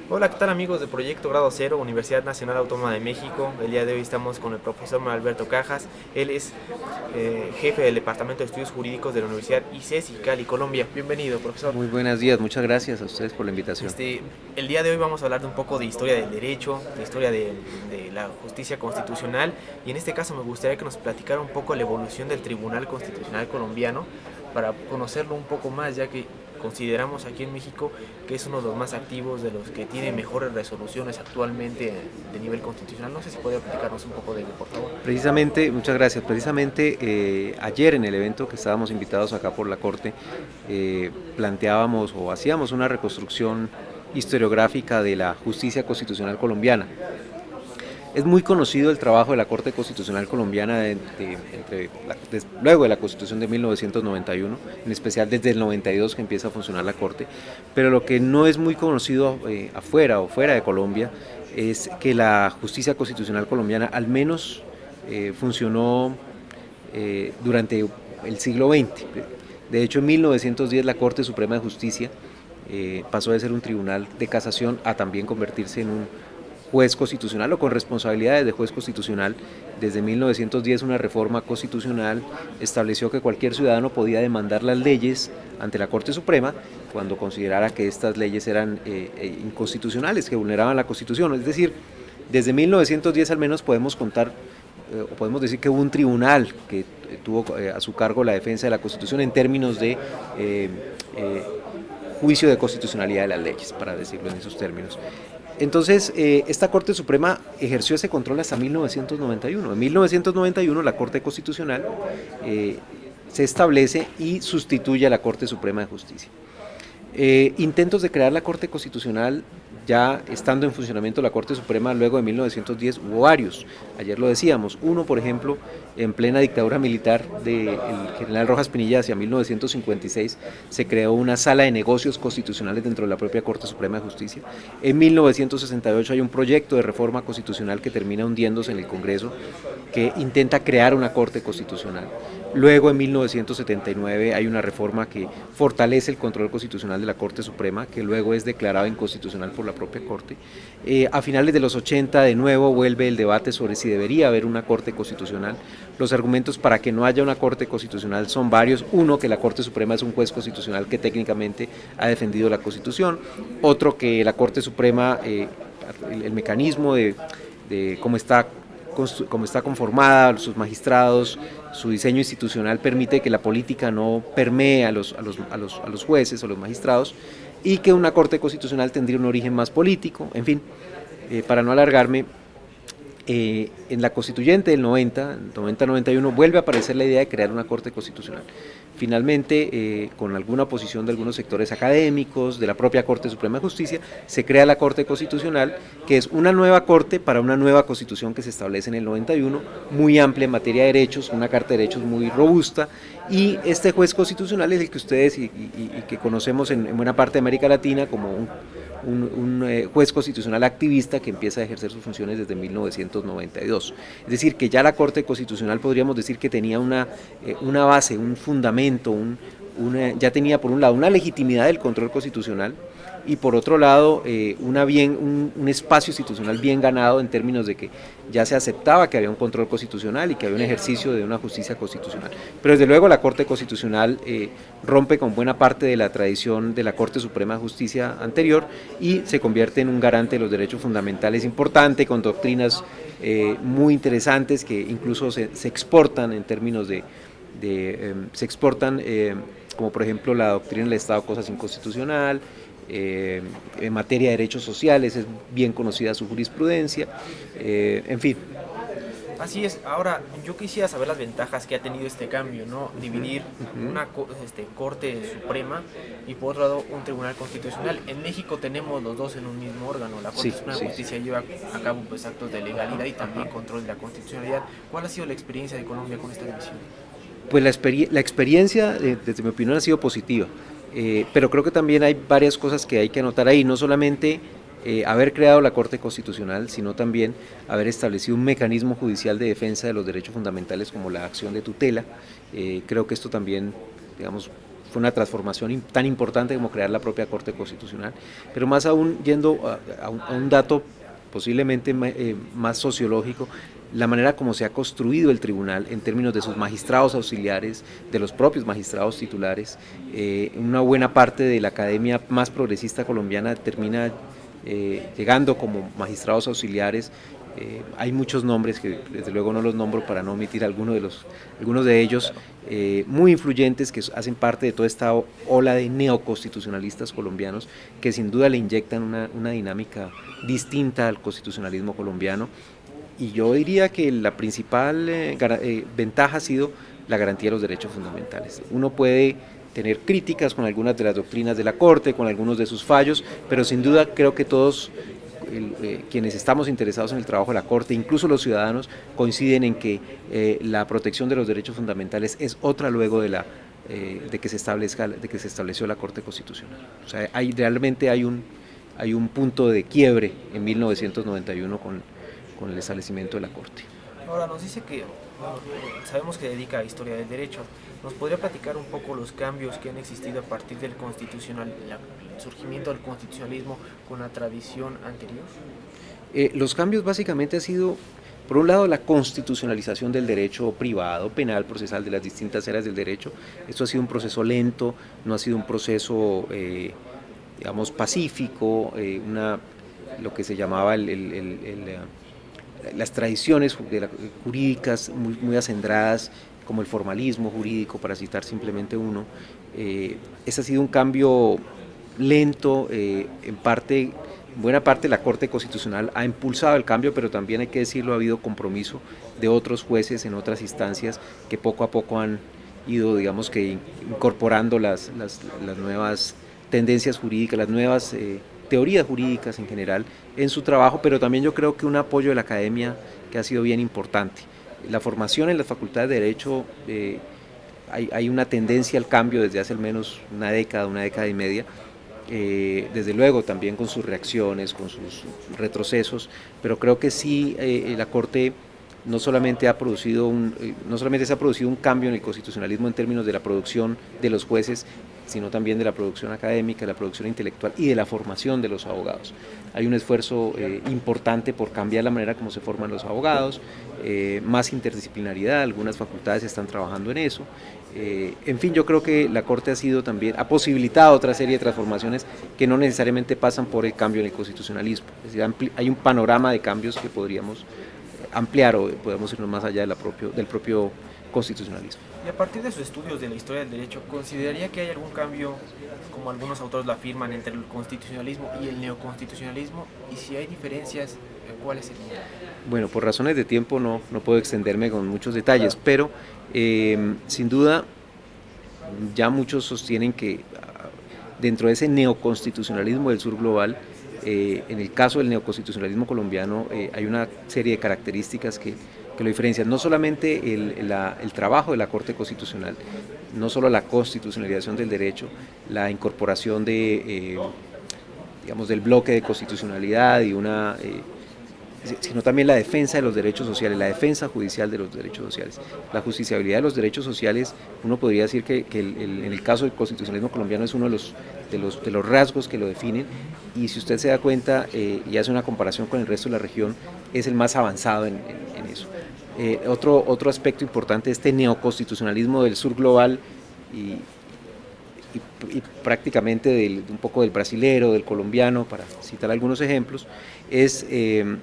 Hola, ¿qué tal amigos de Proyecto Grado Cero, Universidad Nacional Autónoma de México? El día de hoy estamos con el profesor Manuel Alberto Cajas. Él es jefe del Departamento de Estudios Jurídicos de la Universidad ICESI, Cali, Colombia. Bienvenido, profesor. Muy buenos días, muchas gracias a ustedes por la invitación. Este, el día de hoy vamos a hablar de un poco de historia del derecho, de historia de la justicia constitucional, y en este caso me gustaría que nos platicara un poco la evolución del Tribunal Constitucional colombiano para conocerlo un poco más, ya que consideramos aquí en México que es uno de los más activos, de los que tiene mejores resoluciones actualmente de nivel constitucional. No sé si podría platicarnos un poco de ello, por favor. Precisamente, muchas gracias. Precisamente ayer en el evento que estábamos invitados acá por la Corte, planteábamos o hacíamos una reconstrucción historiográfica de la justicia constitucional colombiana. Es muy conocido el trabajo de la Corte Constitucional Colombiana luego de la Constitución de 1991, en especial desde el 92 que empieza a funcionar la Corte, pero lo que no es muy conocido afuera o fuera de Colombia es que la justicia constitucional colombiana al menos funcionó durante el siglo XX. De hecho, en 1910 la Corte Suprema de Justicia pasó de ser un tribunal de casación a también convertirse en un juez constitucional o con responsabilidades de juez constitucional. Desde 1910 una reforma constitucional estableció que cualquier ciudadano podía demandar las leyes ante la Corte Suprema cuando considerara que estas leyes eran inconstitucionales, que vulneraban la Constitución. Es decir, desde 1910 al menos podemos contar o podemos decir que hubo un tribunal que tuvo a su cargo la defensa de la Constitución en términos de juicio de constitucionalidad de las leyes, para decirlo en esos términos. Entonces, esta Corte Suprema ejerció ese control hasta 1991. En 1991 la Corte Constitucional se establece y sustituye a la Corte Suprema de Justicia. Intentos de crear la Corte Constitucional, ya estando en funcionamiento la Corte Suprema luego de 1910, hubo varios. Ayer lo decíamos, uno por ejemplo, en plena dictadura militar del general Rojas Pinilla hacia 1956, se creó una sala de negocios constitucionales dentro de la propia Corte Suprema de Justicia. En 1968 hay un proyecto de reforma constitucional que termina hundiéndose en el Congreso, que intenta crear una Corte Constitucional. Luego, en 1979, hay una reforma que fortalece el control constitucional de la Corte Suprema, que luego es declarada inconstitucional por la propia Corte. A finales de los 80, de nuevo, vuelve el debate sobre si debería haber una Corte Constitucional. Los argumentos para que no haya una Corte Constitucional son varios. Uno, que la Corte Suprema es un juez constitucional que técnicamente ha defendido la Constitución. Otro, que la Corte Suprema, el mecanismo de cómo está conformada, sus magistrados, su diseño institucional permite que la política no permee a los jueces o los magistrados, y que una Corte Constitucional tendría un origen más político. En fin, para no alargarme, en la constituyente del 90-91 vuelve a aparecer la idea de crear una Corte Constitucional. Finalmente, con alguna oposición de algunos sectores académicos, de la propia Corte Suprema de Justicia, se crea la Corte Constitucional, que es una nueva Corte para una nueva Constitución que se establece en el 91, muy amplia en materia de derechos, una Carta de Derechos muy robusta, y este juez constitucional es el que ustedes y que conocemos en buena parte de América Latina como un juez constitucional activista que empieza a ejercer sus funciones desde 1992. Es decir, que ya la Corte Constitucional podríamos decir que tenía una base, un fundamento, ya tenía por un lado una legitimidad del control constitucional y por otro lado un espacio institucional bien ganado en términos de que ya se aceptaba que había un control constitucional y que había un ejercicio de una justicia constitucional. Pero desde luego la Corte Constitucional rompe con buena parte de la tradición de la Corte Suprema de Justicia anterior y se convierte en un garante de los derechos fundamentales importante, con doctrinas muy interesantes que incluso se exportan en términos se exportan como por ejemplo la doctrina del Estado de Cosas Inconstitucional. En materia de derechos sociales es bien conocida su jurisprudencia, en fin. Así es. Ahora, yo quisiera saber las ventajas que ha tenido este cambio, ¿no? Dividir una Corte Suprema y por otro lado un Tribunal Constitucional. En México tenemos los dos en un mismo órgano. La Corte Suprema de Justicia lleva a cabo pues actos de legalidad y también control de la constitucionalidad. ¿Cuál ha sido la experiencia de Colombia con esta división? Pues la experiencia, desde mi opinión, ha sido positiva, pero creo que también hay varias cosas que hay que anotar ahí, no solamente haber creado la Corte Constitucional, sino también haber establecido un mecanismo judicial de defensa de los derechos fundamentales como la acción de tutela. Creo que esto también, digamos, fue una transformación tan importante como crear la propia Corte Constitucional, pero más aún yendo a un dato posiblemente más sociológico, la manera como se ha construido el tribunal en términos de sus magistrados auxiliares, de los propios magistrados titulares. Una buena parte de la academia más progresista colombiana termina llegando como magistrados auxiliares. Hay muchos nombres que desde luego no los nombro para no omitir algunos de ellos, muy influyentes, que hacen parte de toda esta ola de neoconstitucionalistas colombianos que sin duda le inyectan una dinámica distinta al constitucionalismo colombiano. Y yo diría que la principal ventaja ha sido la garantía de los derechos fundamentales. Uno puede tener críticas con algunas de las doctrinas de la Corte, con algunos de sus fallos, pero sin duda creo que todos quienes estamos interesados en el trabajo de la Corte, incluso los ciudadanos, coinciden en que la protección de los derechos fundamentales es otra luego de que se estableció la Corte Constitucional. O sea, realmente hay un punto de quiebre en 1991 con el establecimiento de la Corte. Ahora nos dice que, bueno, sabemos que dedica a historia del derecho. ¿Nos podría platicar un poco los cambios que han existido a partir del constitucional, el surgimiento del constitucionalismo con la tradición anterior? Los cambios básicamente han sido, por un lado, la constitucionalización del derecho privado, penal, procesal de las distintas eras del derecho. Esto ha sido un proceso lento, no ha sido un proceso, digamos, pacífico, lo que se llamaba las tradiciones jurídicas muy acendradas, como el formalismo jurídico, para citar simplemente uno. Ese ha sido un cambio lento, en buena parte la Corte Constitucional ha impulsado el cambio, pero también hay que decirlo, ha habido compromiso de otros jueces en otras instancias que poco a poco han ido, digamos que incorporando las nuevas tendencias jurídicas, las nuevas teorías jurídicas en general en su trabajo, pero también yo creo que un apoyo de la academia que ha sido bien importante. La formación en las facultades de Derecho, hay una tendencia al cambio desde hace al menos una década y media, desde luego también con sus reacciones, con sus retrocesos, pero creo que sí la Corte no solamente se ha producido un cambio en el constitucionalismo en términos de la producción de los jueces, sino también de la producción académica, de la producción intelectual y de la formación de los abogados. Hay un esfuerzo importante por cambiar la manera como se forman los abogados, más interdisciplinariedad, algunas facultades están trabajando en eso. En fin, yo creo que la Corte ha posibilitado otra serie de transformaciones que no necesariamente pasan por el cambio en el constitucionalismo. Es decir, hay un panorama de cambios que podríamos ampliar o podemos irnos más allá del propio constitucionalismo. Y a partir de sus estudios de la historia del derecho, ¿consideraría que hay algún cambio, como algunos autores lo afirman, entre el constitucionalismo y el neoconstitucionalismo? Y si hay diferencias, ¿cuáles serían? Bueno, por razones de tiempo no puedo extenderme con muchos detalles, claro, pero sin duda ya muchos sostienen que dentro de ese neoconstitucionalismo del sur global, en el caso del neoconstitucionalismo colombiano hay una serie de características que lo diferencian, no solamente el trabajo de la Corte Constitucional, no solo la constitucionalización del derecho, la incorporación digamos, del bloque de constitucionalidad y sino también la defensa de los derechos sociales, la defensa judicial de los derechos sociales, la justiciabilidad de los derechos sociales. Uno podría decir que en el caso del constitucionalismo colombiano es uno de los rasgos que lo definen, y si usted se da cuenta y hace una comparación con el resto de la región, es el más avanzado en eso. Otro aspecto importante de este neoconstitucionalismo del sur global y prácticamente un poco del brasilero, del colombiano, para citar algunos ejemplos, es el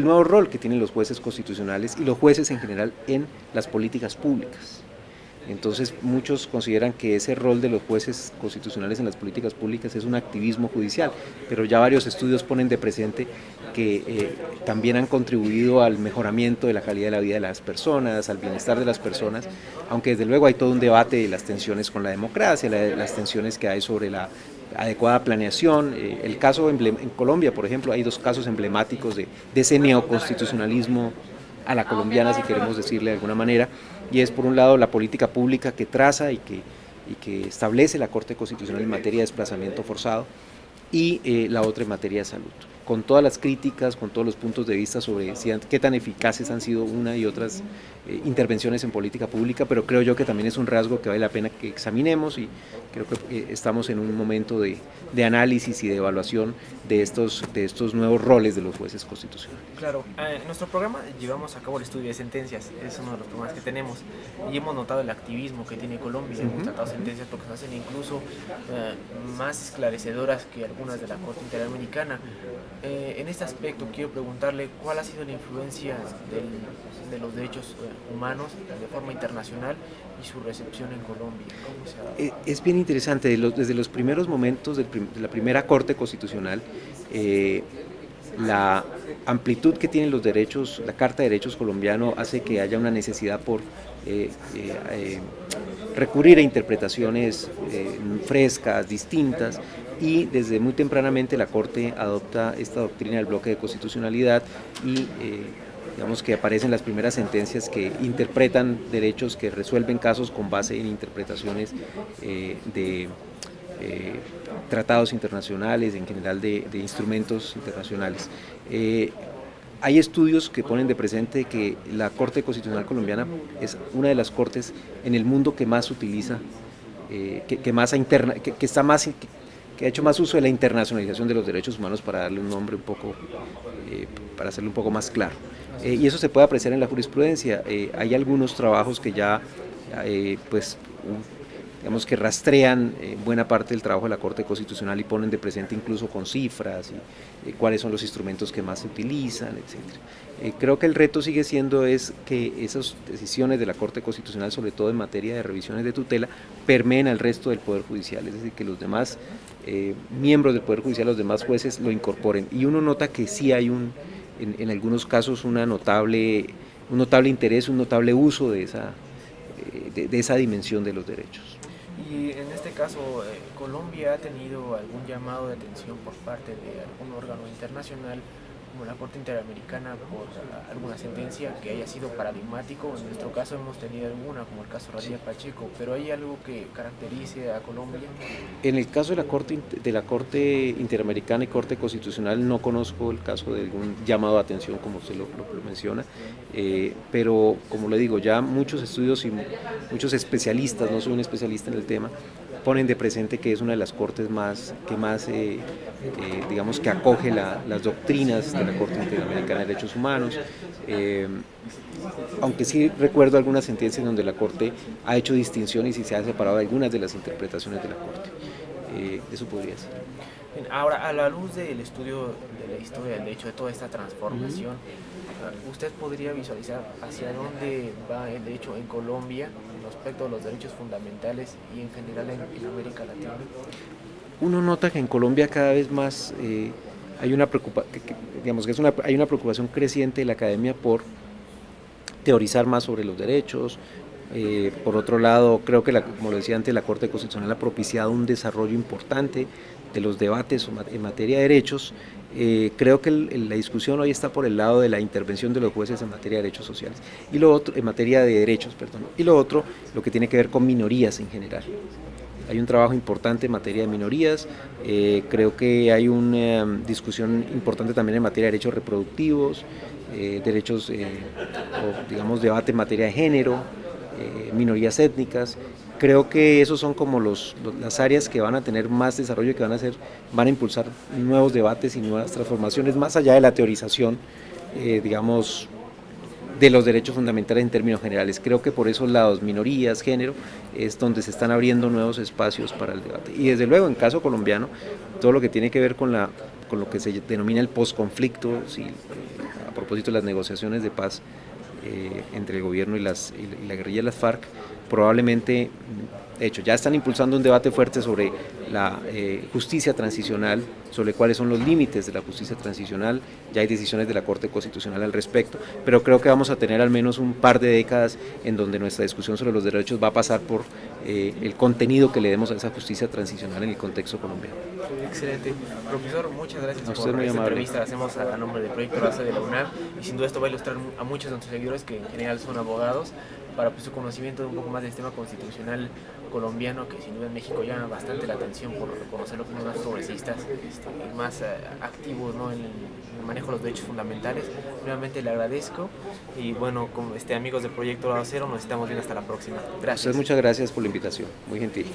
nuevo rol que tienen los jueces constitucionales y los jueces en general en las políticas públicas. Entonces muchos consideran que ese rol de los jueces constitucionales en las políticas públicas es un activismo judicial, pero ya varios estudios ponen de presente que también han contribuido al mejoramiento de la calidad de la vida de las personas, al bienestar de las personas, aunque desde luego hay todo un debate de las tensiones con la democracia, las tensiones que hay sobre la adecuada planeación. El caso en Colombia, por ejemplo, hay dos casos emblemáticos de ese neoconstitucionalismo a la colombiana, si queremos decirle de alguna manera, y es por un lado la política pública que traza y que establece la Corte Constitucional en materia de desplazamiento forzado, y la otra en materia de salud. con todas las críticas, con todos los puntos de vista sobre qué tan eficaces han sido una y otras intervenciones en política pública, pero creo yo que también es un rasgo que vale la pena que examinemos, y creo que estamos en un momento de análisis y de evaluación de estos nuevos roles de los jueces constitucionales. Claro, en nuestro programa llevamos a cabo el estudio de sentencias, es uno de los programas que tenemos, y hemos notado el activismo que tiene Colombia. Hemos tratado sentencias porque se hacen incluso más esclarecedoras que algunas de la Corte Interamericana. En este aspecto quiero preguntarle cuál ha sido la influencia de los derechos humanos de forma internacional y su recepción en Colombia. Es bien interesante, desde los primeros momentos de la primera Corte Constitucional, la amplitud que tienen los derechos, la Carta de Derechos colombiano hace que haya una necesidad por recurrir a interpretaciones frescas, distintas, y desde muy tempranamente la Corte adopta esta doctrina del bloque de constitucionalidad y digamos que aparecen las primeras sentencias que interpretan derechos, que resuelven casos con base en interpretaciones de tratados internacionales, en general de instrumentos internacionales. Hay estudios que ponen de presente que la Corte Constitucional colombiana es una de las cortes en el mundo que más utiliza, que ha hecho más uso de la internacionalización de los derechos humanos, para darle un nombre un poco, para hacerlo un poco más claro. Y eso se puede apreciar en la jurisprudencia. Hay algunos trabajos que ya, digamos que rastrean buena parte del trabajo de la Corte Constitucional y ponen de presente incluso con cifras y cuáles son los instrumentos que más se utilizan, etc. Creo que el reto sigue siendo que esas decisiones de la Corte Constitucional, sobre todo en materia de revisiones de tutela, permeen al resto del Poder Judicial, es decir, que los demás miembros del Poder Judicial, los demás jueces, lo incorporen. Y uno nota que sí hay en algunos casos un notable interés, un notable uso de esa dimensión de los derechos. Y en este caso, ¿Colombia ha tenido algún llamado de atención por parte de algún órgano internacional, como la Corte Interamericana, por alguna sentencia que haya sido paradigmático? En nuestro caso hemos tenido alguna, como el caso Radilla Pacheco, pero ¿hay algo que caracterice a Colombia? En el caso de la Corte Interamericana y Corte Constitucional no conozco el caso de algún llamado de atención como usted lo menciona, pero como le digo, ya muchos estudios y muchos especialistas, no soy un especialista en el tema, ponen de presente que es una de las cortes que más digamos que acoge las doctrinas de la Corte Interamericana de Derechos Humanos, aunque sí recuerdo algunas sentencias donde la Corte ha hecho distinciones y se ha separado de algunas de las interpretaciones de la Corte. Eso podría ser. Ahora, a la luz del estudio de la historia del derecho, de toda esta transformación, ¿usted podría visualizar hacia dónde va el derecho en Colombia respecto a los derechos fundamentales y en general en América Latina? Uno nota que en Colombia cada vez más hay una preocupación creciente de la academia por teorizar más sobre los derechos. Por otro lado, creo que, como lo decía antes, la Corte Constitucional ha propiciado un desarrollo importante de los debates en materia de derechos. Creo que la discusión hoy está por el lado de la intervención de los jueces en materia de derechos sociales, y lo otro, en materia de derechos, perdón, y lo otro, lo que tiene que ver con minorías en general. Hay un trabajo importante en materia de minorías, creo que hay una discusión importante también en materia de derechos reproductivos, derechos, o digamos debate en materia de género, minorías étnicas. Creo que esos son como las áreas que van a tener más desarrollo, que van a impulsar nuevos debates y nuevas transformaciones, más allá de la teorización, digamos, de los derechos fundamentales en términos generales. Creo que por esos lados, minorías, género, es donde se están abriendo nuevos espacios para el debate. Y desde luego, en caso colombiano, todo lo que tiene que ver con lo que se denomina el posconflicto, a propósito de las negociaciones de paz entre el gobierno y la guerrilla de las FARC, probablemente, de hecho, ya están impulsando un debate fuerte sobre la justicia transicional, sobre cuáles son los límites de la justicia transicional. Ya hay decisiones de la Corte Constitucional al respecto, pero creo que vamos a tener al menos un par de décadas en donde nuestra discusión sobre los derechos va a pasar por el contenido que le demos a esa justicia transicional en el contexto colombiano. Excelente. Profesor, muchas gracias por esta entrevista. La hacemos a nombre del Proyecto Base de la UNAM, y sin duda esto va a ilustrar a muchos de nuestros seguidores que en general son abogados, para su conocimiento de un poco más del sistema constitucional colombiano que sin duda en México llama bastante la atención por reconocer los más progresistas y más activos, ¿no?, en el manejo de los derechos fundamentales. Nuevamente le agradezco y bueno, como amigos del Proyecto Lado Cero, nos estamos viendo hasta la próxima. Gracias. Muchas gracias por la invitación, muy gentil.